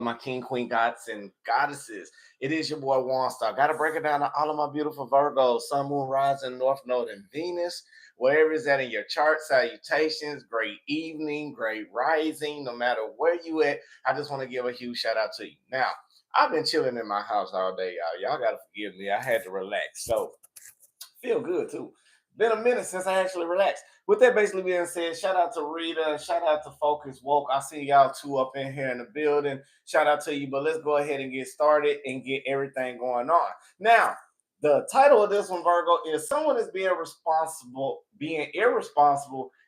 my king, queen, gods, and goddesses. It is your boy Waunstar. Got to break it down to all of my beautiful Virgos, Sun, Moon, Rising, North Node, and Venus. Wherever is that in your chart, salutations, great evening, great rising, no matter where you at. I just want to give a huge shout out to you. Now, I've been chilling in my house all day, y'all. Y'all got to forgive me. I had to relax. So, feel good too. Been a minute since I actually relaxed. With that basically being said, shout out to Rita, shout out to Focus Woke. I see y'all two up in here in the building. Shout out to you, but let's go ahead and get started and get everything going on. Now, the title of this one, Virgo, is someone is being irresponsible,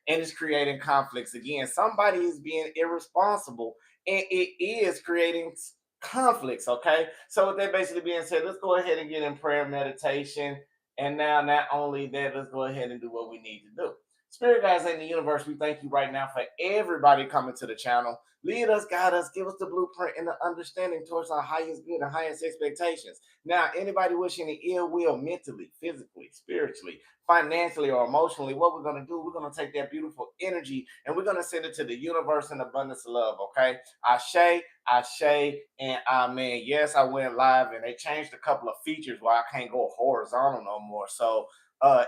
and is creating conflicts. Again, somebody is being irresponsible, and it is creating conflicts. Okay, so with that basically being said, let's go ahead and get in prayer meditation. And now, not only that, let's go ahead and do what we need to do. Spirit guys in the universe, we thank you right now for everybody coming to the channel. Lead us, guide us, give us the blueprint and the understanding towards our highest good and highest expectations. Now, anybody wishing the ill will mentally, physically, spiritually, financially, or emotionally, what we're going to do, we're going to take that beautiful energy and we're going to send it to the universe in abundance of love, okay? Ashe, and amen. Yes, I went live and they changed a couple of features where I can't go horizontal no more. So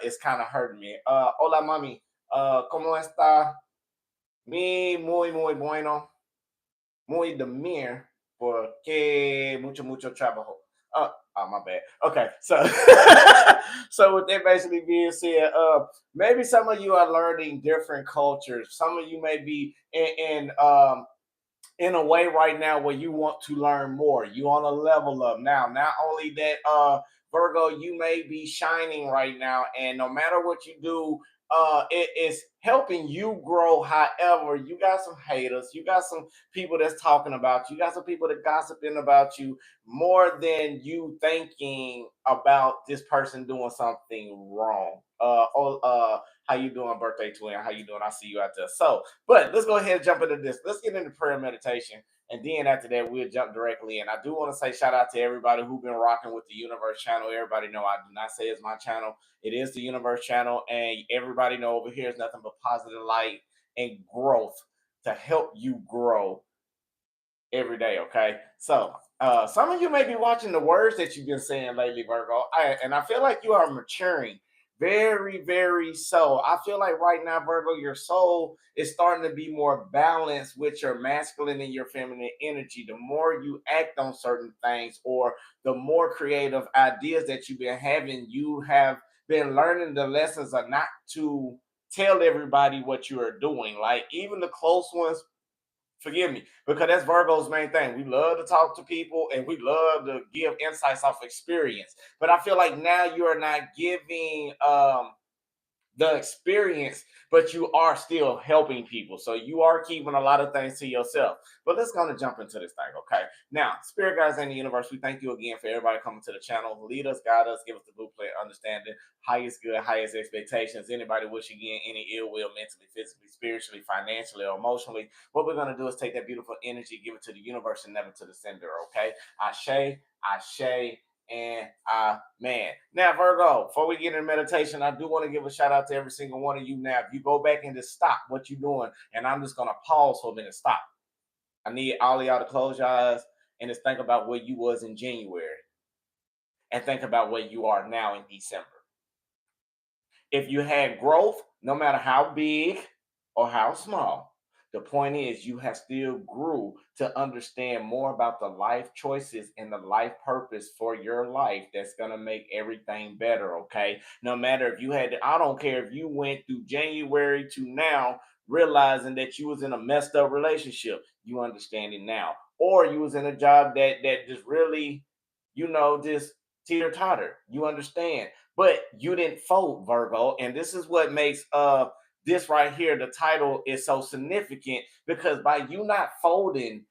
it's kind of hurting me. Hola, mami. ¿Cómo está? Muy bueno. Muy demir porque mucho trabajo. Oh, my bad. Okay, so so with that basically being said, maybe some of you are learning different cultures. Some of you may be in a way right now where you want to learn more. You on a level up now. Not only that, Virgo, you may be shining right now, and no matter what you do, it is helping you grow. However, you got some haters, you got some people that's talking about you, got some people that gossiping about you more than you thinking about this person doing something wrong. How you doing, birthday twin? How you doing? I see you out there. So, but let's go ahead and jump into this. Let's get into prayer meditation. And then after that, we'll jump directly in. I do want to say shout out to everybody who's been rocking with the Universe channel. Everybody know I do not say it's my channel. It is the Universe channel. And everybody know over here is nothing but positive light and growth to help you grow every day, okay? So some of you may be watching the words that you've been saying lately, Virgo. And I feel like you are maturing very so. I feel like right now, Virgo, your soul is starting to be more balanced with your masculine and your feminine energy. The more you act on certain things, or the more creative ideas that you've been having, you have been learning the lessons of not to tell everybody what you are doing. Like even the close ones, forgive me, because that's Virgo's main thing. We love to talk to people and we love to give insights off experience. But I feel like now you are not giving the experience, but you are still helping people. So you are keeping a lot of things to yourself. But let's go and jump into this thing, okay? Now, Spirit guys in the universe, we thank you again for everybody coming to the channel. Lead us, guide us, give us the blueprint, understanding, highest good, highest expectations. Anybody wish again any ill will, mentally, physically, spiritually, financially, or emotionally, what we're going to do is take that beautiful energy, give it to the universe, and never to the sender, okay? Ashe, and man. Now, Virgo, before we get into meditation, I do want to give a shout out to every single one of you. Now, if you go back and just stop what you're doing, and I'm just gonna pause for a minute, stop. I need all of y'all to close your eyes and just think about where you was in January, and think about where you are now in December. If you had growth, no matter how big or how small, the point is you have still grew to understand more about the life choices and the life purpose for your life that's going to make everything better, okay? No matter if you had, I don't care if you went through January to now realizing that you was in a messed up relationship, you understand it now. Or you was in a job that just really, just teeter-totter. You understand. But you didn't fold, Virgo. And this is what makes this right here, the title is so significant, because by you not folding,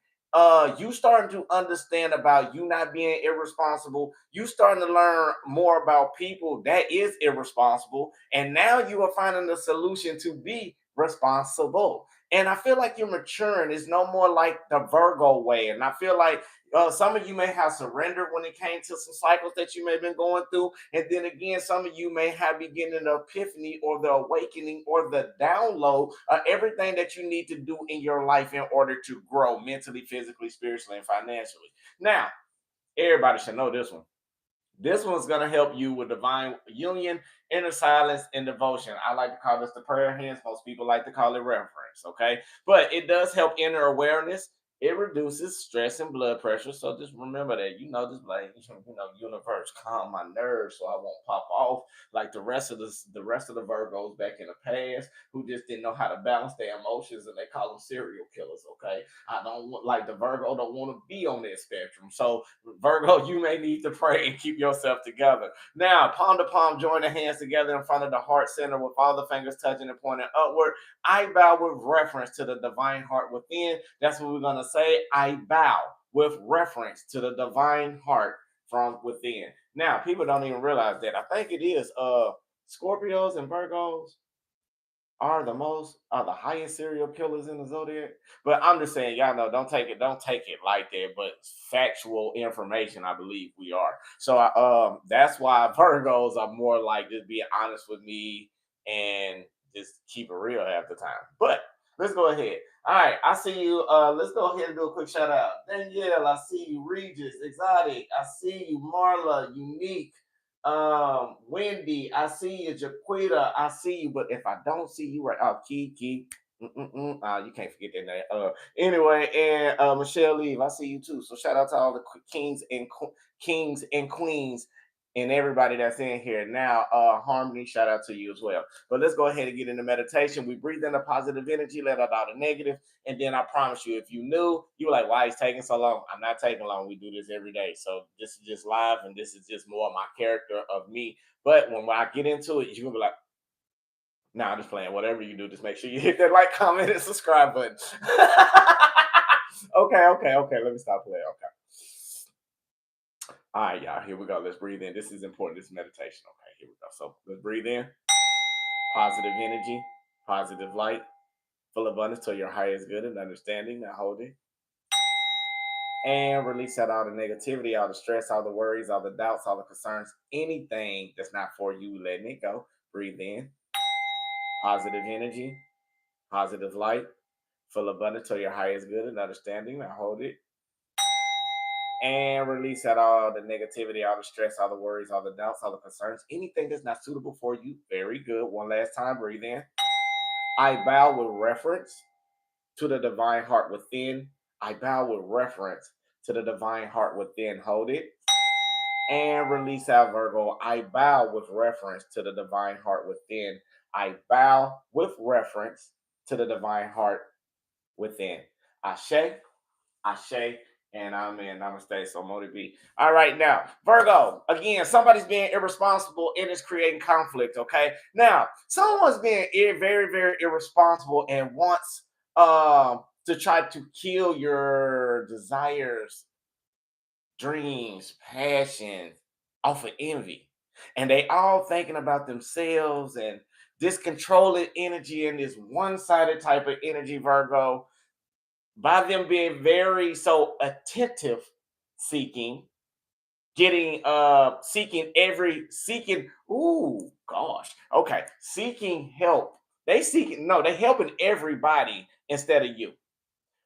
you starting to understand about you not being irresponsible. You starting to learn more about people that is irresponsible, and now you are finding the solution to be irresponsible. And I feel like you're maturing. It's no more like the Virgo way. And I feel like some of you may have surrendered when it came to some cycles that you may have been going through. And then again, some of you may have beginning the epiphany or the awakening or the download of everything that you need to do in your life in order to grow mentally, physically, spiritually, and financially. Now, everybody should know this one. This one's going to help you with divine union, inner silence, and devotion. I like to call this the prayer hands. Most people like to call it reverence. Okay. But it does help inner awareness. It reduces stress and blood pressure. So just remember that, just like, universe, calm my nerves so I won't pop off like the rest of the Virgos back in the past who just didn't know how to balance their emotions and they call them serial killers. Okay. I don't want, like, the Virgo don't want to be on that spectrum. So Virgo, you may need to pray and keep yourself together. Now, palm to palm, join the hands together in front of the heart center with all the fingers touching and pointing upward. I bow with reference to the divine heart within. That's what we're going to say. I bow with reference to the divine heart from within. Now, people don't even realize that. I think it is Scorpios and Virgos are the highest serial killers in the zodiac. But I'm just saying, y'all know, don't take it like that. But factual information, I believe we are. So that's why Virgos are more like just be honest with me and just keep it real half the time. But let's go ahead. All right, I see you. Let's go ahead and do a quick shout out. Danielle, I see you. Regis, Exotic, I see you. Marla, Unique. Wendy, I see you. Jaquita, I see you. But if I don't see you right, Kiki, you can't forget that name. Anyway, and Michelle Eve, I see you too. So shout out to all the kings and queens and everybody that's in here now. Harmony, shout out to you as well. But let's go ahead and get into meditation. We breathe in the positive energy, let out all the negative, and then I promise you, if you knew, you were like, why is taking so long? I'm not taking long. We do this every day. So this is just live, and this is just more of my character of me. But when I get into it, you're gonna be like, nah, I'm just playing. Whatever you do, just make sure you hit that like, comment, and subscribe button. Okay. Let me stop playing. Okay. All right, y'all. Here we go. Let's breathe in. This is important. This is meditation. Okay, here we go. So let's breathe in. Positive energy, positive light, full abundance to your highest good and understanding. Now hold it. And release out all the negativity, all the stress, all the worries, all the doubts, all the concerns, anything that's not for you, letting it go. Breathe in. Positive energy, positive light, full abundance to your highest good and understanding. Now hold it. And release out all the negativity, all the stress, all the worries, all the doubts, all the concerns, anything that's not suitable for you. Very good. One last time. Breathe in. I bow with reference to the divine heart within. I bow with reference to the divine heart within. Hold it. And release out, Virgo. I bow with reference to the divine heart within. I bow with reference to the divine heart within. Ashe, Ashe, and amen. Namaste. So motivate. All right, now, Virgo, again, somebody's being irresponsible and it's creating conflict, okay? Now, someone's being very, very irresponsible and wants to try to kill your desires, dreams, passions off of envy. And they all thinking about themselves and this controlling energy and this one-sided type of energy, Virgo, by them being very so attentive seeking, getting seeking ooh gosh, okay, seeking help. They helping everybody instead of you.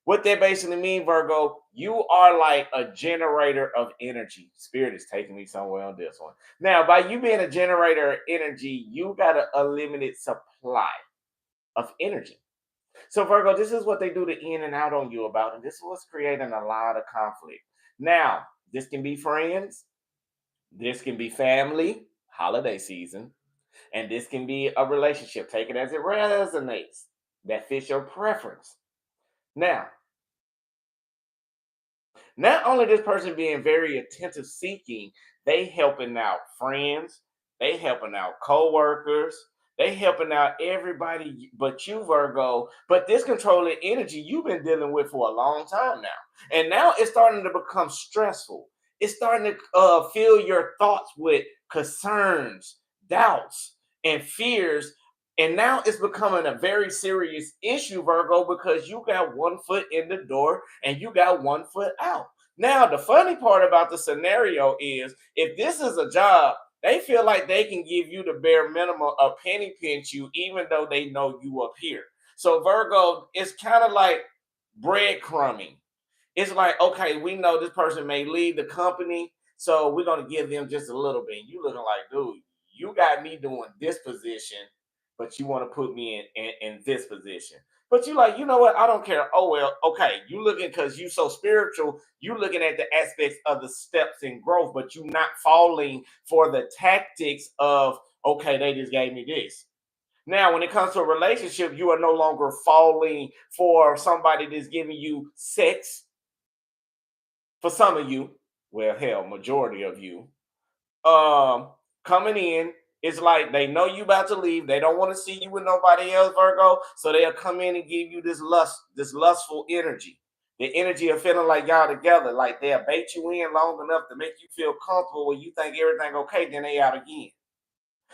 What that basically mean, Virgo, you are like a generator of energy. Spirit is taking me somewhere on this one. Now, by you being a generator of energy, you got a limited supply of energy. So, Virgo, this is what they do to in and out on you about, and this is what's creating a lot of conflict. Now, this can be friends, this can be family, holiday season, and this can be a relationship. Take it as it resonates, that fits your preference. Now, not only this person being very attentive seeking, they helping out friends, they helping out co-workers, they helping out everybody but you, Virgo. But this controlling energy you've been dealing with for a long time now. And now it's starting to become stressful. It's starting to fill your thoughts with concerns, doubts, and fears. And now it's becoming a very serious issue, Virgo, because you got one foot in the door and you got one foot out. Now, the funny part about the scenario is if this is a job, they feel like they can give you the bare minimum, a penny pinch you, even though they know you up here. So, Virgo, it's kind of like breadcrumbing. It's like, okay, we know this person may leave the company, so we're going to give them just a little bit. You looking like, dude, you got me doing this position, but you want to put me in this position. But you like, you know what? I don't care. Oh, well, okay. You looking because you so spiritual, you looking at the aspects of the steps in growth, but you not falling for the tactics of, okay, they just gave me this. Now, when it comes to a relationship, you are no longer falling for somebody that's giving you sex. For some of you, well, hell, majority of you, coming in, it's like they know you about to leave. They don't want to see you with nobody else, Virgo. So they'll come in and give you this lustful energy. The energy of feeling like y'all together, like they'll bait you in long enough to make you feel comfortable when you think everything okay, then they out again.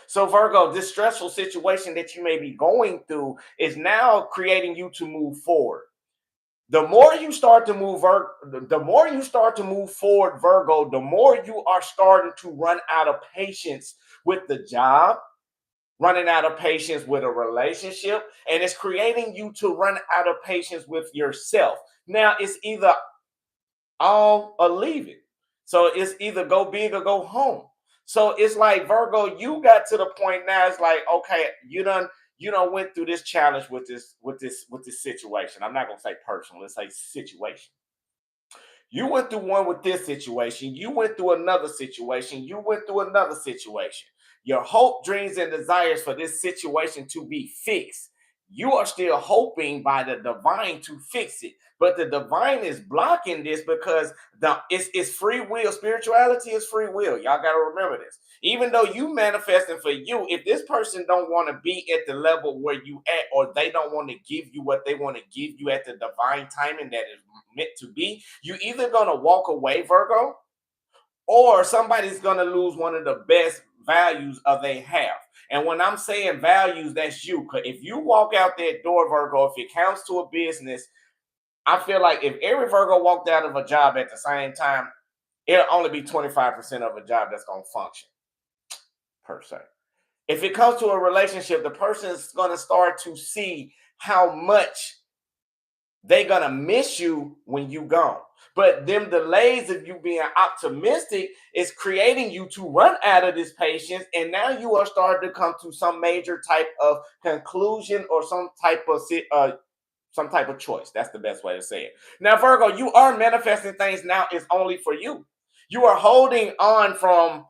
So Virgo, this stressful situation that you may be going through is now creating you to move forward. The more you start to move, the more you start to move forward, Virgo, the more you are starting to run out of patience with the job, running out of patience with a relationship, and it's creating you to run out of patience with yourself. Now it's either all or leave it. So it's either go big or go home. So it's like Virgo, you got to the point now. It's like, okay, you done went through this challenge with this situation. I'm not gonna say personal, let's say situation. You went through one with this situation. You went through another situation. You went through another situation. Your hope, dreams, and desires for this situation to be fixed. You are still hoping by the divine to fix it. But the divine is blocking this because it's free will. Spirituality is free will. Y'all got to remember this. Even though you manifesting for you, if this person don't want to be at the level where you at, or they don't want to give you what they want to give you at the divine timing that is meant to be, you either gonna walk away, Virgo, or somebody's gonna lose one of the best values of they have. And when I'm saying values, that's you. Because if you walk out that door, Virgo, if it counts to a business, I feel like if every Virgo walked out of a job at the same time, it'll only be 25% of a job that's gonna function per se. If it comes to a relationship, the person is gonna start to see how much they're gonna miss you when you gone. But them delays of you being optimistic is creating you to run out of this patience, and now you are starting to come to some major type of conclusion or some type of choice. That's the best way to say it. Now, Virgo, you are manifesting things now. It's only for you. You are holding on from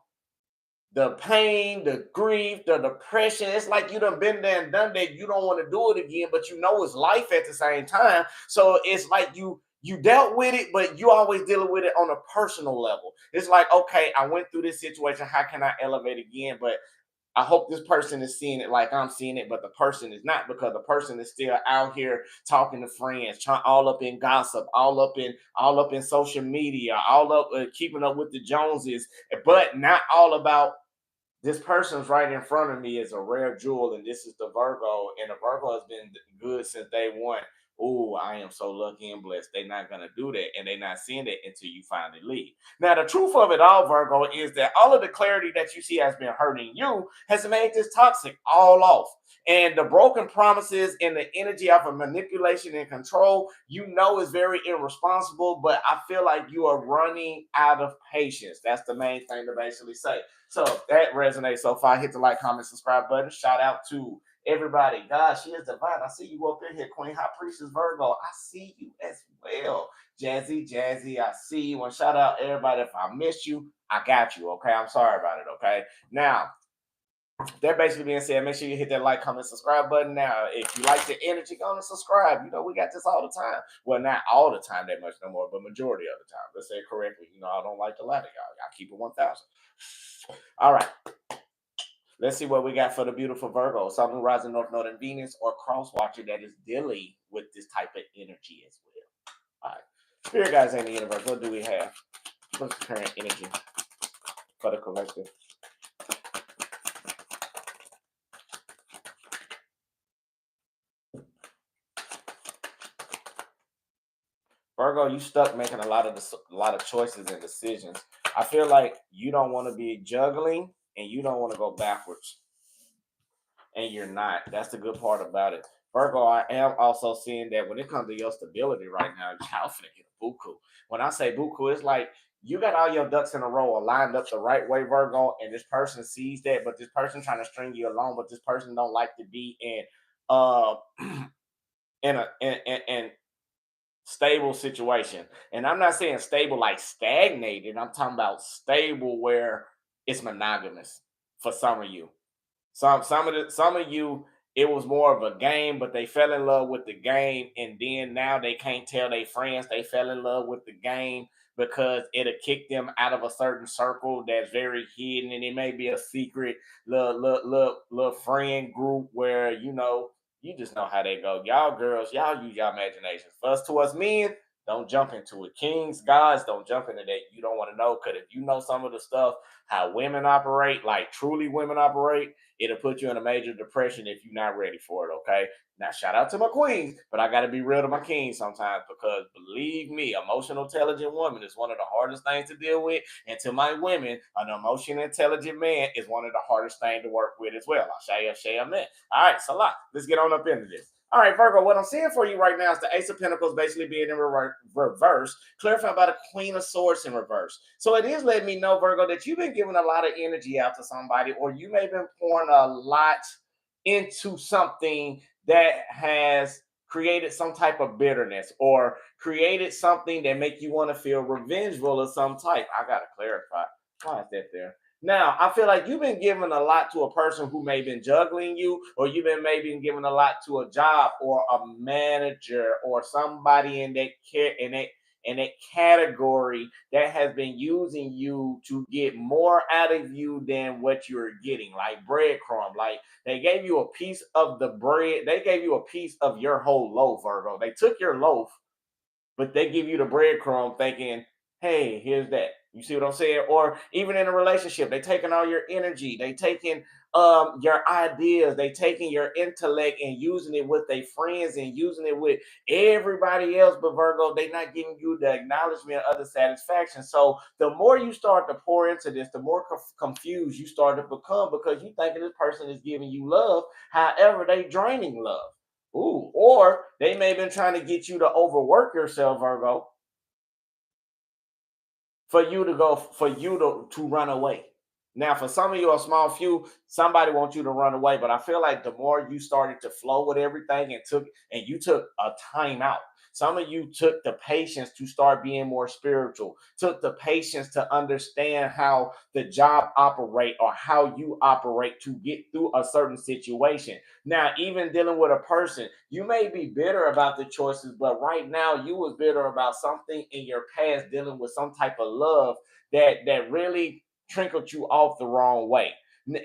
the pain, the grief, the depression. It's like you done been there and done that. You don't want to do it again, but you know it's life at the same time. So it's like you dealt with it, but you always dealing with it on a personal level. It's like, okay, I went through this situation. How can I elevate again? But I hope this person is seeing it like I'm seeing it, but the person is not, because the person is still out here talking to friends, all up in gossip, all up in social media, all up keeping up with the Joneses, but not all about this person's right in front of me is a rare jewel, and this is the Virgo, and the Virgo has been good since day one. Oh, I am so lucky and blessed. They're not gonna do that, and they're not seeing it until you finally leave. Now, the truth of it all, Virgo, is that all of the clarity that you see has been hurting you has made this toxic all off. And the broken promises and the energy of a manipulation and control, you know, is very irresponsible. But I feel like you are running out of patience. That's the main thing to basically say. So if that resonates so far, hit the like, comment, subscribe button. Shout out to everybody. God, she is divine. I see you up in here, Queen High Priestess Virgo. I see you as well. Jazzy, I see you. And shout out everybody. If I missed you, I got you. Okay, I'm sorry about it. Okay, now that basically being said, make sure you hit that like, comment, subscribe button. Now, if you like the energy, go and subscribe. You know, we got this all the time. Well, not all the time that much no more, but majority of the time. Let's say it correctly. You know, I don't like the latter, y'all. I keep it 1,000. All right. Let's see what we got for the beautiful Virgo. Sun, Moon, Rising, North Node, and Venus, or cross watcher that is dealing with this type of energy as well. All right. Spirit guys in the universe, what do we have? What's the current energy for the collective? Virgo, you stuck making a lot of choices and decisions. I feel like you don't want to be juggling and you don't want to go backwards, and you're not. That's the good part about it. Virgo, I am also seeing that when it comes to your stability right now, y'all finna get a buku. When I say buku, it's like you got all your ducks in a row or lined up the right way, Virgo, and this person sees that, but this person trying to string you along, but this person don't like to be in uh in stable situation. And I'm not saying stable like stagnated. I'm talking about stable where it's monogamous for some of you. Some of you, it was more of a game, but they fell in love with the game, and then now they can't tell their friends they fell in love with the game because it'll kick them out of a certain circle that's very hidden, and it may be a secret little friend group where you just know how they go. Y'all girls, y'all use your imaginations. For us to us men, don't jump into it. Kings, gods, don't jump into that. You don't want to know because if you know some of the stuff how women operate, like truly women operate, it'll put you in a major depression if you're not ready for it. Okay. Now, shout out to my queens, but I got to be real to my kings sometimes because believe me, emotional intelligent woman is one of the hardest things to deal with. And to my women, an emotional intelligent man is one of the hardest things to work with as well. I'll show you a minute. All right, so let's get on up into this. All right, Virgo, what I'm seeing for you right now is the Ace of Pentacles basically being in reverse, clarified by the Queen of Swords in reverse. So it is letting me know, Virgo, that you've been giving a lot of energy out to somebody, or you may have been pouring a lot into something that has created some type of bitterness or created something that make you want to feel revengeful of some type. I got to clarify. Why is that there? Now, I feel like you've been giving a lot to a person who may have been juggling you, or you've been maybe giving a lot to a job or a manager or somebody in that category that has been using you to get more out of you than what you're getting, like breadcrumb. Like they gave you a piece of the bread, they gave you a piece of your whole loaf, Virgo. They took your loaf, but they give you the breadcrumb thinking, hey, here's that. You see what I'm saying? Or even in a relationship, they taking all your energy, they taking your ideas, they taking your intellect and using it with their friends and using it with everybody else, but Virgo, they not giving you the acknowledgement of the satisfaction. So the more you start to pour into this, the more confused you start to become because you thinking this person is giving you love, however, they draining love. Ooh, or they may have been trying to get you to overwork yourself, Virgo, for you to run away. Now, for some of you, a small few, somebody wants you to run away, but I feel like the more you started to flow with everything and you took a time out. Some of you took the patience to start being more spiritual, took the patience to understand how the job operate or how you operate to get through a certain situation. Now, even dealing with a person, you may be bitter about the choices, but right now you was bitter about something in your past dealing with some type of love that really trickled you off the wrong way.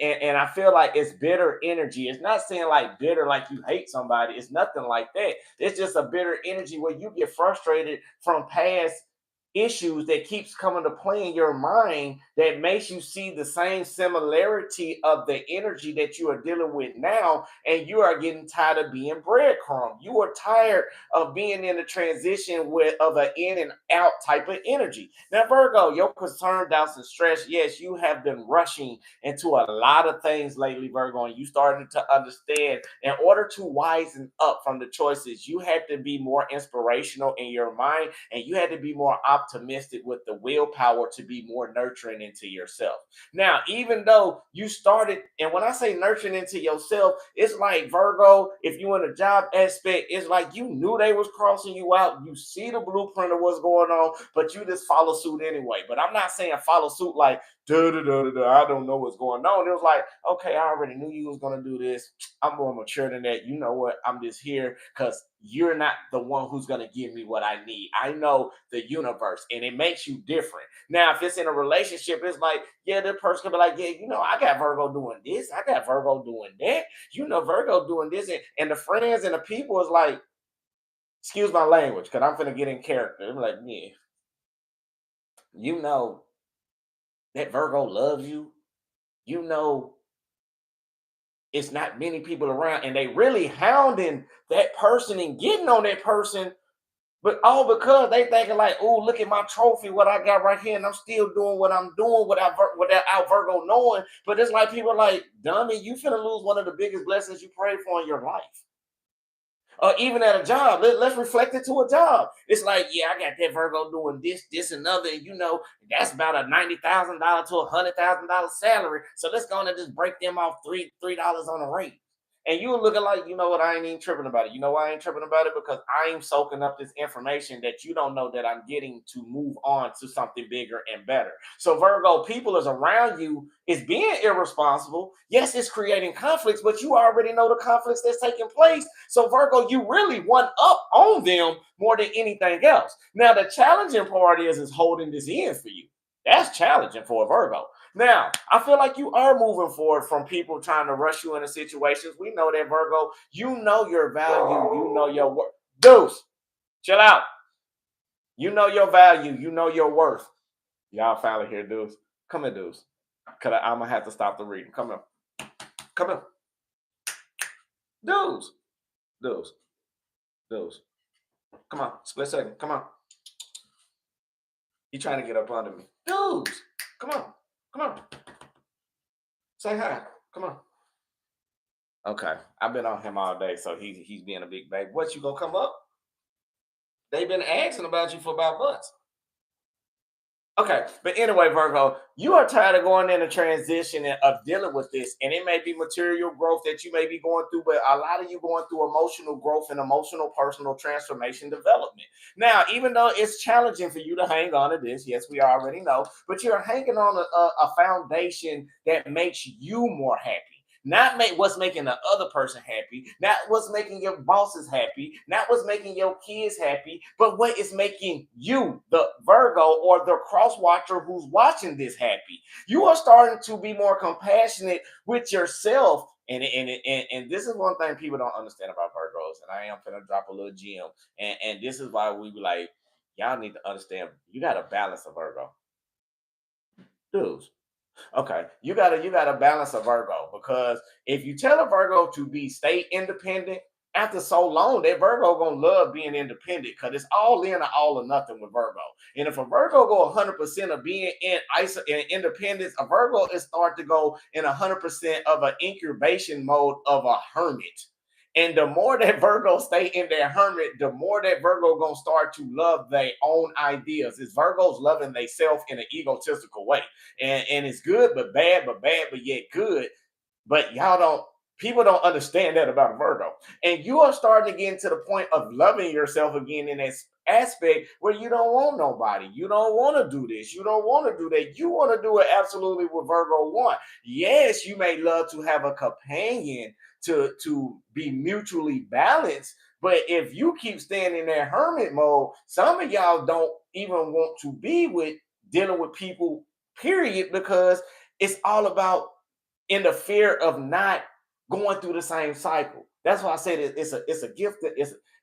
And I feel like it's bitter energy. It's not saying like bitter like you hate somebody. It's nothing like that. It's just a bitter energy where you get frustrated from past issues that keeps coming to play in your mind that makes you see the same similarity of the energy that you are dealing with now, and you are getting tired of being breadcrumb. You are tired of being in a transition with of an in and out type of energy. Now, Virgo, your concern, doubts, and stress, yes, you have been rushing into a lot of things lately, Virgo, and you started to understand in order to wisen up from the choices, you had to be more inspirational in your mind and you had to be more optimistic with the willpower to be more nurturing into yourself. Now, even though you started, and when I say nurturing into yourself, it's like Virgo, if you in a job aspect, it's like you knew they was crossing you out. You see the blueprint of what's going on, but you just follow suit anyway. But I'm not saying follow suit like I don't know what's going on. It was like, okay, I already knew you was gonna do this. I'm more mature than that. You know what? I'm just here because you're not the one who's gonna give me what I need. I know the universe, and it makes you different. Now, if it's in a relationship, it's like, yeah, the person can be like, yeah, I got Virgo doing this, I got Virgo doing that, Virgo doing this, and the friends and the people is like, excuse my language, because I'm gonna get in character. I'm like, yeah, you know that Virgo loves you. You know it's not many people around, and they really hounding that person and getting on that person But all because they thinking like, oh, look at my trophy, what I got right here, and I'm still doing what I'm doing without Virgo knowing. But it's like people are like, dummy, you finna lose one of the biggest blessings you prayed for in your life. Or even at a job, let's reflect it to a job. It's like, yeah, I got that Virgo doing this, and another, and that's about a $90,000 to $100,000 salary. So let's go on and just break them off $3 on a rate. And you were looking like, you know what, I ain't even tripping about it. You know why I ain't tripping about it? Because I'm soaking up this information that you don't know that I'm getting to move on to something bigger and better. So Virgo, people is around you is being irresponsible. Yes, it's creating conflicts, but you already know the conflicts that's taking place. So Virgo, you really one up on them more than anything else. Now the challenging part is holding this in for you. That's challenging for a Virgo. Now, I feel like you are moving forward from people trying to rush you into situations. We know that, Virgo. You know your value. You know your worth. Deuce, chill out. You know your value. You know your worth. Y'all finally here, Deuce. Come here, Deuce. Because I'm going to have to stop the reading. Come here. Come here. Deuce. Deuce. Deuce. Come on. Split second. Come on. You trying to get up under me. Deuce. Come on. Come on. Say hi. Come on. Okay. I've been on him all day, so he's being a big baby. What, you gonna come up? They've been asking about you for about months. Okay, but anyway, Virgo, you are tired of going in a transition and of dealing with this, and it may be material growth that you may be going through, but a lot of you going through emotional growth and emotional personal transformation development. Now, even though it's challenging for you to hang on to this, yes, we already know, but you're hanging on a foundation that makes you more happy. Not make what's making the other person happy, not what's making your bosses happy, not what's making your kids happy, but what is making you, the Virgo or the cross watcher who's watching this happy. You are starting to be more compassionate with yourself. And this is one thing people don't understand about Virgos. And I am gonna drop a little gem. And this is why we be like, y'all need to understand you got to balance a Virgo. Dudes. Okay, you gotta balance a Virgo because if you tell a Virgo to stay independent, after so long, that Virgo gonna love being independent because it's all in or all or nothing with Virgo. And if a Virgo go 100% of being in independence, a Virgo is start to go in 100% of an incubation mode of a hermit. And the more that Virgo stay in their hermit, the more that Virgo gonna start to love their own ideas. It's Virgos loving themselves in an egotistical way. And it's good, but bad, but yet good. But y'all don't, people don't understand that about a Virgo. And you are starting to get into the point of loving yourself again in that aspect where you don't want nobody. You don't want to do this. You don't want to do that. You want to do it absolutely what Virgo want. Yes, you may love to have a companion to be mutually balanced. But if you keep staying in that hermit mode, some of y'all don't even want to be with dealing with people, period, because it's all about in the fear of not going through the same cycle. That's why I said it's a gift that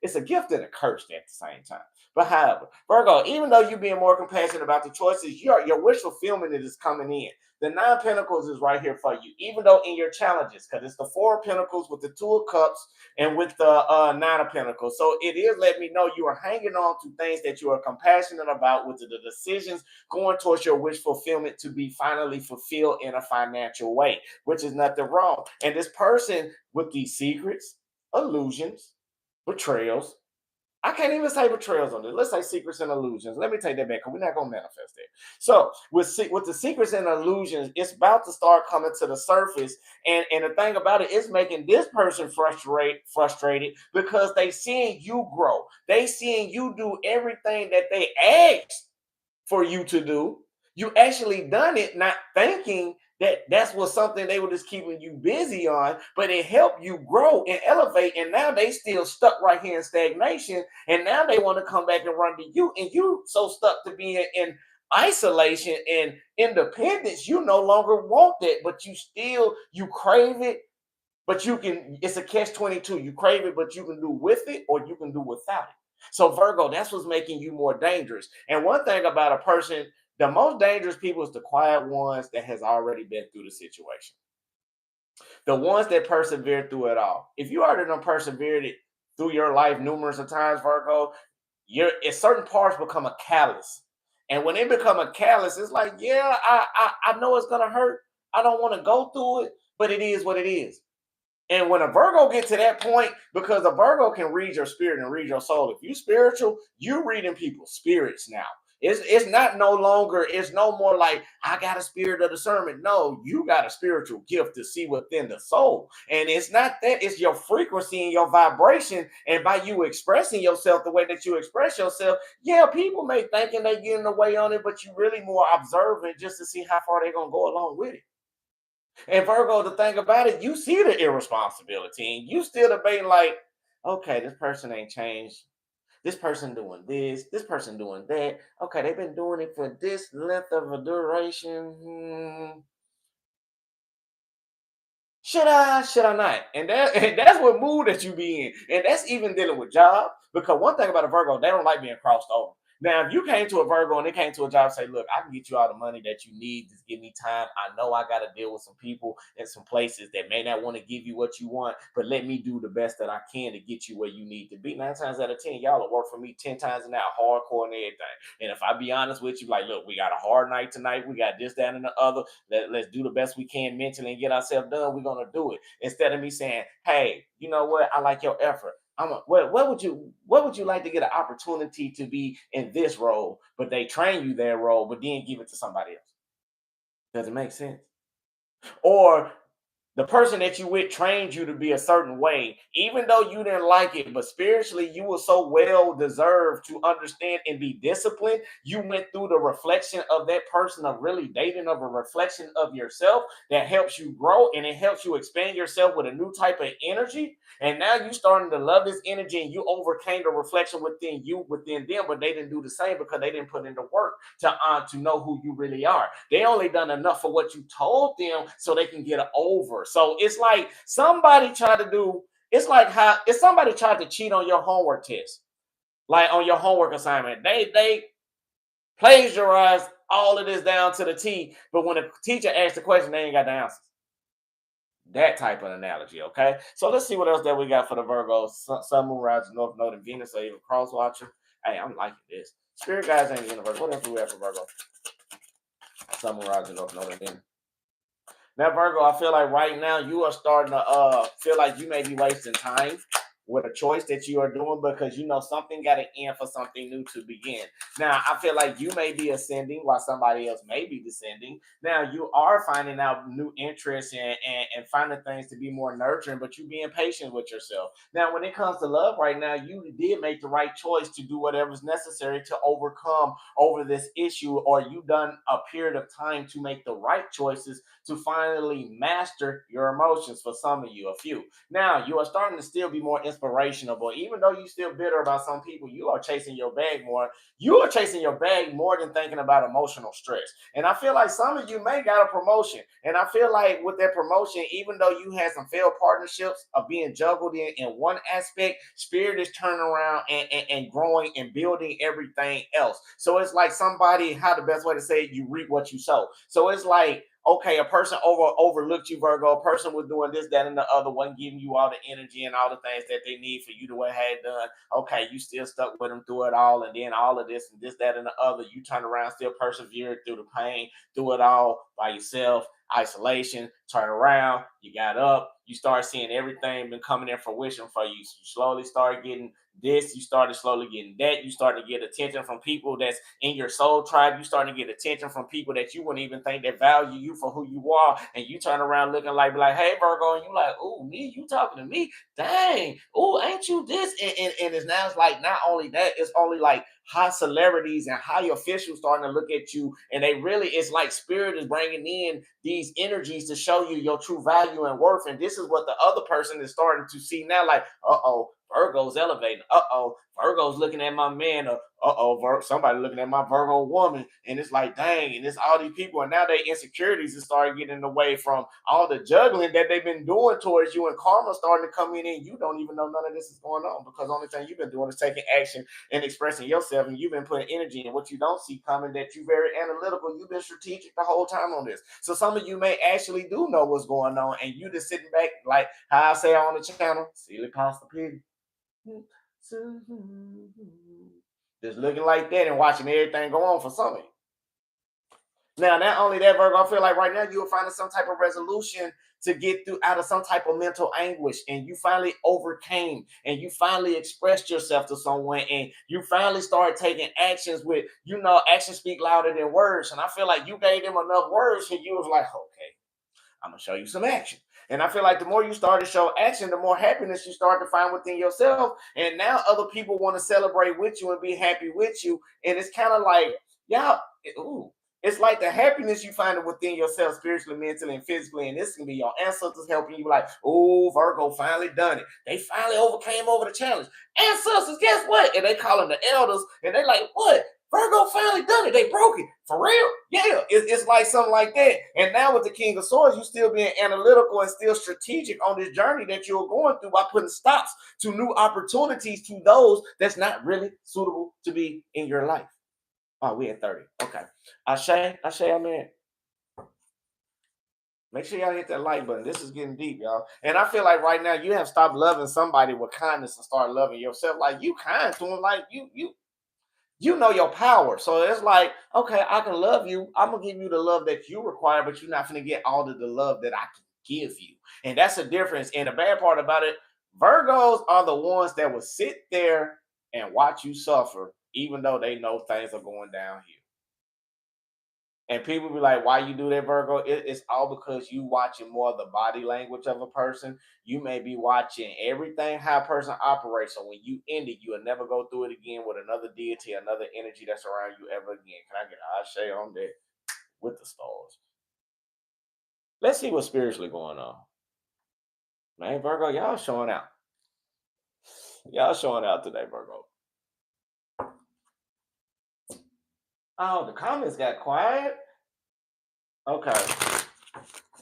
it's a gift and a curse at the same time. But however, Virgo, even though you're being more compassionate about the choices, your wish fulfillment is coming in. The Nine of Pentacles is right here for you, even though in your challenges, because it's the Four of Pentacles with the Two of Cups and with the Nine of Pentacles. So it is letting me know you are hanging on to things that you are compassionate about with the decisions going towards your wish fulfillment to be finally fulfilled in a financial way, which is nothing wrong. And this person with these secrets, illusions, betrayals, I can't even say betrayals on this. Let's say secrets and illusions. Let me take that back because we're not going to manifest it. So with the secrets and illusions, it's about to start coming to the surface. And the thing about it is making this person frustrated because they seeing you grow. They seeing you do everything that they asked for you to do. You actually done it, not thinking that that's what something they were just keeping you busy on, but it helped you grow and elevate. And now they still stuck right here in stagnation. And now they want to come back and run to you. And you so stuck to being in isolation and independence, you no longer want that, but you crave it, but you can, it's a catch 22. You crave it, but you can do with it or you can do without it. So Virgo, that's what's making you more dangerous. And one thing about a person, the most dangerous people is the quiet ones that has already been through the situation. The ones that persevered through it all. If you already done persevered it through your life numerous of times, Virgo, certain parts become a callus. And when it become a callus, it's like, yeah, I know it's gonna hurt. I don't want to go through it, but it is what it is. And when a Virgo gets to that point, because a Virgo can read your spirit and read your soul. If you spiritual, you reading people's spirits now. It's not no longer, it's no more like I got a spirit of discernment. No, you got a spiritual gift to see within the soul. And it's not that, it's your frequency and your vibration. And by you expressing yourself the way that you express yourself, yeah, people may thinking they getting away on it, but you really more observant just to see how far they're gonna go along with it. And Virgo, the thing about it, you see the irresponsibility, and you still debating like, okay, this person ain't changed. This person doing this person doing that. Okay, they've been doing it for this length of a duration. Should I not? And that's what mood that you be in. And that's even dealing with job. Because one thing about a Virgo, they don't like being crossed over. Now, if you came to a Virgo and they came to a job and say, look, I can get you all the money that you need. Just give me time. I know I got to deal with some people in some places that may not want to give you what you want, but let me do the best that I can to get you where you need to be. 9 times out of 10, y'all will work for me 10 times an hour, hardcore and everything. And if I be honest with you, like, look, we got a hard night tonight. We got this, that, and the other. Let's do the best we can mentally and get ourselves done. We're going to do it. Instead of me saying, hey, you know what? I like your effort. What would you like to get an opportunity to be in this role, but they train you that role, but then give it to somebody else? Does it make sense? Or the person that you with trained you to be a certain way, even though you didn't like it, but spiritually you were so well deserved to understand and be disciplined. You went through the reflection of that person, of really dating, of a reflection of yourself that helps you grow and it helps you expand yourself with a new type of energy. And now you starting to love this energy and you overcame the reflection within you, within them, but they didn't do the same because they didn't put in the work to know who you really are. They only done enough for what you told them so they can get over. So it's like somebody tried to do, it's like how if somebody tried to cheat on your homework test, like on your homework assignment. They plagiarize all of this down to the T, but when a teacher asks the question, they ain't got the answers. That type of analogy, okay? So let's see what else that we got for the Virgos. Sun, Moon, Rising, North Node, and Venus, or even cross watcher. Hey, I'm liking this. Spirit guys ain't the universe. What else do we have for Virgo? Sun, Moon, Rising, North Node, and Venus. Now, Virgo, I feel like right now you are starting to feel like you may be wasting time with a choice that you are doing because you know something got to end for something new to begin. Now, I feel like you may be ascending while somebody else may be descending. Now, you are finding out new interests and finding things to be more nurturing, but you being patient with yourself. Now, when it comes to love right now, you did make the right choice to do whatever's necessary to overcome over this issue, or you done a period of time to make the right choices to finally master your emotions for some of you, a few. Now, you are starting to still be more inspirational, but even though you still bitter about some people, you are chasing your bag more. You are chasing your bag more than thinking about emotional stress. And I feel like some of you may got a promotion. And I feel like with that promotion, even though you had some failed partnerships of being juggled in one aspect, spirit is turning around and growing and building everything else. So it's like somebody, how the best way to say it, you reap what you sow. So it's like, okay, a person overlooked you, Virgo. A person was doing this, that, and the other, wasn't giving you all the energy and all the things that they need for you to what had done. Okay, you still stuck with them through it all, and then all of this and this, that, and the other. You turn around, still persevered through the pain, through it all by yourself. Isolation, turn around, you got up, you start seeing everything been coming in fruition for you. So you slowly start getting this, you started slowly getting that, you started to get attention from people that's in your soul tribe, you starting to get attention from people that you wouldn't even think that value you for who you are, and you turn around looking like hey Virgo, and you like, oh me, you talking to me, dang, oh ain't you this, and it's now it's like not only that, it's only like high celebrities and high officials starting to look at you, and they really, it's like spirit is bringing in these energies to show you your true value and worth. And this is what the other person is starting to see now, like, Virgo's elevating, Virgo's looking at my man, or somebody looking at my Virgo woman, and it's like, dang, and it's all these people, and now their insecurities are starting getting in the way from all the juggling that they've been doing towards you, and karma starting to come in, and you don't even know none of this is going on because the only thing you've been doing is taking action and expressing yourself, and you've been putting energy in what you don't see coming, that you very analytical, you've been strategic the whole time on this. So some of you may actually do know what's going on, and you just sitting back, like how I say on the channel, silly pasta pig. Just looking like that and watching everything go on for some of you. Now, not only that, Virgo, I feel like right now you are finding some type of resolution to get through out of some type of mental anguish, and you finally overcame and you finally expressed yourself to someone, and you finally started taking actions with, actions speak louder than words. And I feel like you gave them enough words and you was like, okay, I'm gonna show you some action. And I feel like the more you start to show action, the more happiness you start to find within yourself. And now other people want to celebrate with you and be happy with you. And it's kind of like, y'all, ooh, it's like the happiness you find within yourself, spiritually, mentally, and physically. And this can be your ancestors helping you, like, oh, Virgo finally done it. They finally overcame over the challenge. Ancestors, guess what? And they call them the elders, and they like, what? Virgo finally done it. They broke it. For real? Yeah. It's like something like that. And now with the King of Swords, you still being analytical and still strategic on this journey that you're going through by putting stops to new opportunities to those that's not really suitable to be in your life. Oh, we at 30. Okay. Ashe, amen. Make sure y'all hit that like button. This is getting deep, y'all. And I feel like right now you have stopped loving somebody with kindness and start loving yourself. Like you kind to them, like you know your power. So it's like, okay, I can love you. I'm gonna give you the love that you require, but you're not gonna get all of the love that I can give you. And that's the difference. And the bad part about it, Virgos are the ones that will sit there and watch you suffer, even though they know things are going downhill. And people be like, why you do that, Virgo? It's all because you watching more of the body language of a person. You may be watching everything how a person operates. So when you end it, you will never go through it again with another deity, another energy that's around you ever again. Can I get Ashe on that with the stars? Let's see what's spiritually going on. Man, Virgo, y'all showing out. Y'all showing out today, Virgo. Oh, the comments got quiet. Okay.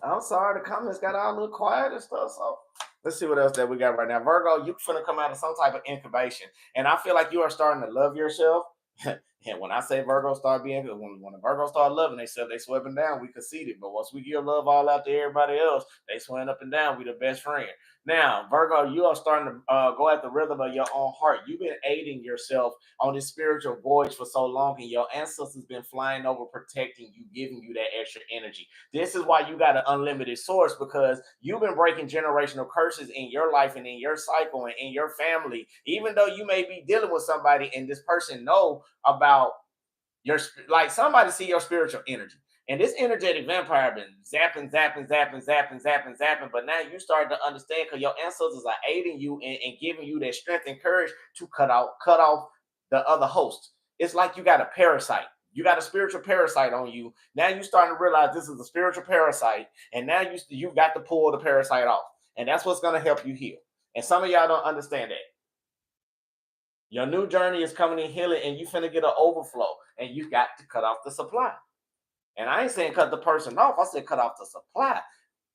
I'm sorry, the comments got all a little quiet and stuff. So let's see what else that we got right now. Virgo, you finna come out of some type of incubation. And I feel like you are starting to love yourself. And when I say Virgo start being, when the Virgo start loving themselves, they swept down, we conceded. But once we give love all out to everybody else, they swing up and down, we the best friend. Now, Virgo, you are starting to go at the rhythm of your own heart. You've been aiding yourself on this spiritual voyage for so long, and your ancestors been flying over, protecting you, giving you that extra energy. This is why you got an unlimited source, because you've been breaking generational curses in your life and in your cycle and in your family. Even though you may be dealing with somebody and this person know about your, like, somebody see your spiritual energy. And this energetic vampire been zapping. But now you start to understand because your ancestors are aiding you and giving you that strength and courage to cut off the other host. It's like you got a parasite. You got a spiritual parasite on you. Now you starting to realize this is a spiritual parasite, and now you got to pull the parasite off, and that's what's going to help you heal. And some of y'all don't understand that. Your new journey is coming in healing, and you finna get an overflow, and you got to cut off the supply. And I ain't saying cut the person off. I said cut off the supply.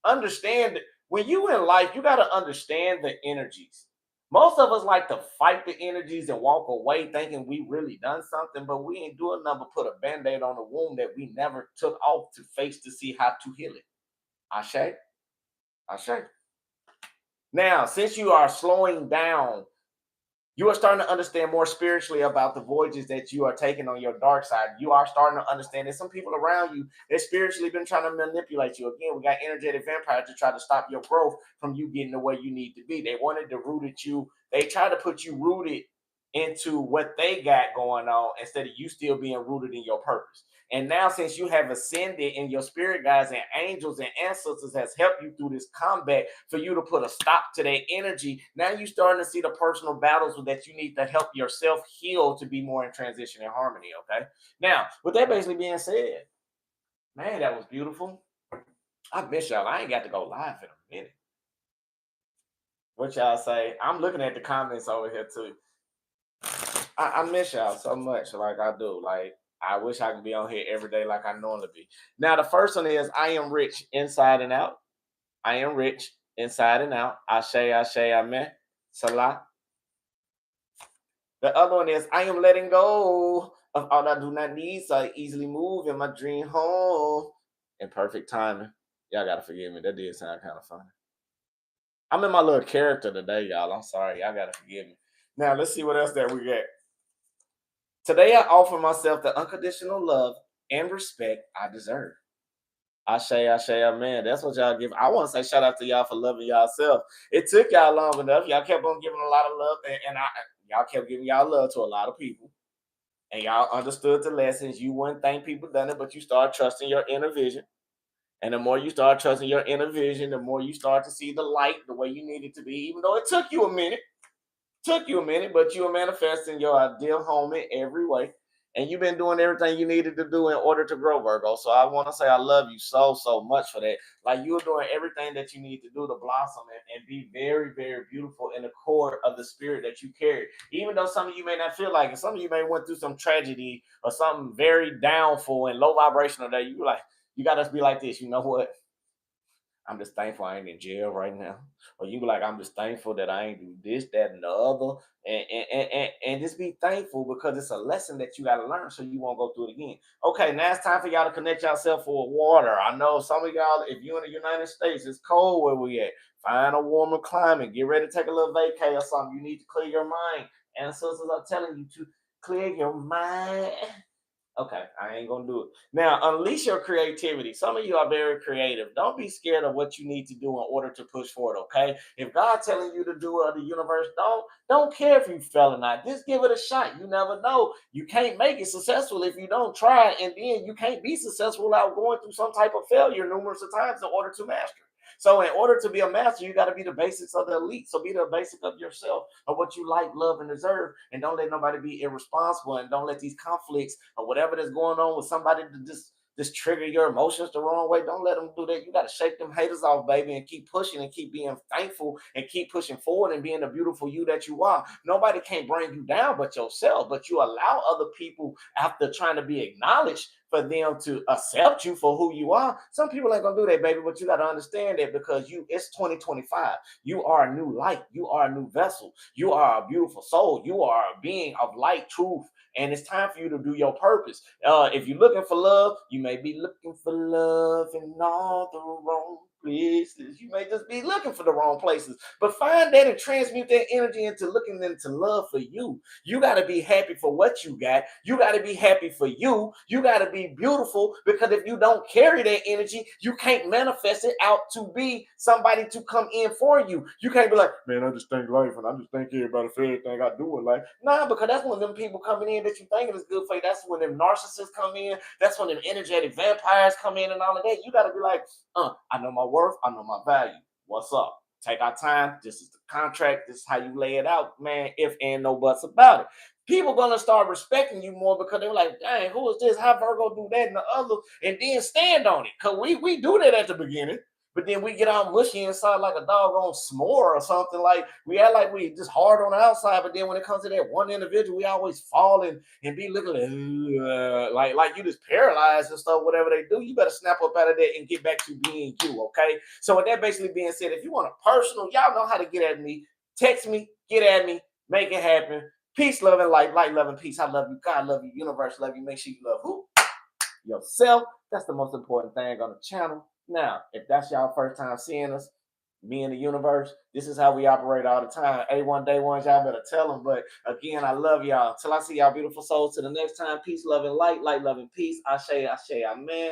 Understand when you in life, you got to understand the energies. Most of us like to fight the energies and walk away thinking we really done something, but we ain't doing nothing but put a band-aid on the wound that we never took off to face to see how to heal it. Ashe? Ashe. Now, since you are slowing down, you are starting to understand more spiritually about the voyages that you are taking on your dark side. You are starting to understand that some people around you, they've spiritually been trying to manipulate you. Again, we got energetic vampires to try to stop your growth from you getting the way you need to be. They wanted to root at you. They try to put you rooted into what they got going on instead of you still being rooted in your purpose. And now, since you have ascended and your spirit guides and angels and ancestors has helped you through this combat for you to put a stop to that energy, now you're starting to see the personal battles that you need to help yourself heal to be more in transition and harmony. Okay. Now, with that basically being said, man, that was beautiful. I miss y'all. I ain't got to go live in a minute. What y'all say? I'm looking at the comments over here too. I miss y'all so much, like I do. Like, I wish I could be on here every day like I normally be. Now, the first one is I am rich inside and out. I am rich inside and out. Ashe, amen. Salah. The other one is I am letting go of all I do not need, so I easily move in my dream home in perfect timing. Y'all gotta forgive me. That did sound kind of funny. I'm in my little character today, y'all. I'm sorry. Y'all gotta forgive me. Now, let's see what else that we got. Today, I offer myself the unconditional love and respect I deserve. I say, amen. That's what y'all give. I want to say shout out to y'all for loving yourself. It took y'all long enough. Y'all kept on giving a lot of love, and y'all kept giving y'all love to a lot of people. And y'all understood the lessons. You wouldn't think people done it, but you start trusting your inner vision. And the more you start trusting your inner vision, the more you start to see the light the way you need it to be, even though it took you a minute. Took you a minute, but you are manifesting your ideal home in every way. And you've been doing everything you needed to do in order to grow, Virgo. So I want to say I love you so, so much for that. Like you're doing everything that you need to do to blossom and be very, very beautiful in the core of the spirit that you carry. Even though some of you may not feel like it, some of you may went through some tragedy or something very downful and low vibrational that you like, you got to be like this. You know what? I'm just thankful I ain't in jail right now. Or you be like, I'm just thankful that I ain't do this, that, and the other. And just be thankful because it's a lesson that you got to learn so you won't go through it again. Okay, now it's time for y'all to connect yourself for water. I know some of y'all, if you're in the United States, it's cold where we at. Find a warmer climate. Get ready to take a little vacay or something. You need to clear your mind. And sisters are telling you to clear your mind. Okay, I ain't gonna do it. Now, unleash your creativity. Some of you are very creative. Don't be scared of what you need to do in order to push forward. Okay, if God's telling you to do it, the universe don't care if you fail or not. Just give it a shot. You never know. You can't make it successful if you don't try, and then you can't be successful without going through some type of failure numerous of times in order to master. So in order to be a master, you got to be the basics of the elite. So be the basic of yourself, of what you like, love, and deserve. And don't let nobody be irresponsible. And don't let these conflicts or whatever that's going on with somebody to just trigger your emotions the wrong way. Don't let them do that. You got to shake them haters off, baby, and keep pushing and keep being thankful and keep pushing forward and being the beautiful you that you are. Nobody can bring you down but yourself. But you allow other people after trying to be acknowledged for them to accept you for who you are. Some people ain't gonna do that, baby, but you gotta understand that because it's 2025. You are a new light, you are a new vessel, you are a beautiful soul, you are a being of light, truth, and it's time for you to do your purpose. If you're looking for love, you may be looking for love in all the wrong places. You may just be looking for the wrong places, but find that and transmute that energy into looking into love for you. You got to be happy for what you got. You got to be happy for you. You got to be beautiful because if you don't carry that energy, you can't manifest it out to be somebody to come in for you. You can't be like, man, I just think life and I just think everybody for everything I do in life. Nah, because that's when them people coming in that you thinking is good for you. That's when them narcissists come in. That's when them energetic vampires come in and all of that. You got to be like, I know my worth. I know my value. What's up? Take our time. This is the contract. This is how you lay it out, man. If and no buts about it. People gonna start respecting you more because they're like, dang, who is this? How Virgo do that and the other, and then stand on it. Cause we do that at the beginning, but then we get all mushy inside like a doggone s'more or something. Like we act like we just hard on the outside, but then when it comes to that one individual, we always fall and be looking like you just paralyzed and stuff. Whatever they do, you better snap up out of that and get back to being you. Okay. So with that basically being said, if you want a personal, y'all know how to get at me. Text me, get at me, make it happen. Peace, love, and light. Light, love, and peace. I love you. God love you. Universe love you. Make sure you love who? Yourself. That's the most important thing on the channel. Now, if that's y'all first time seeing us, me and the universe, this is how we operate all the time. A1 day ones, y'all better tell them. But again, I love y'all. Till I see y'all beautiful souls. To the next time, peace, love, and light. Light, love, and peace. Ashe, amen.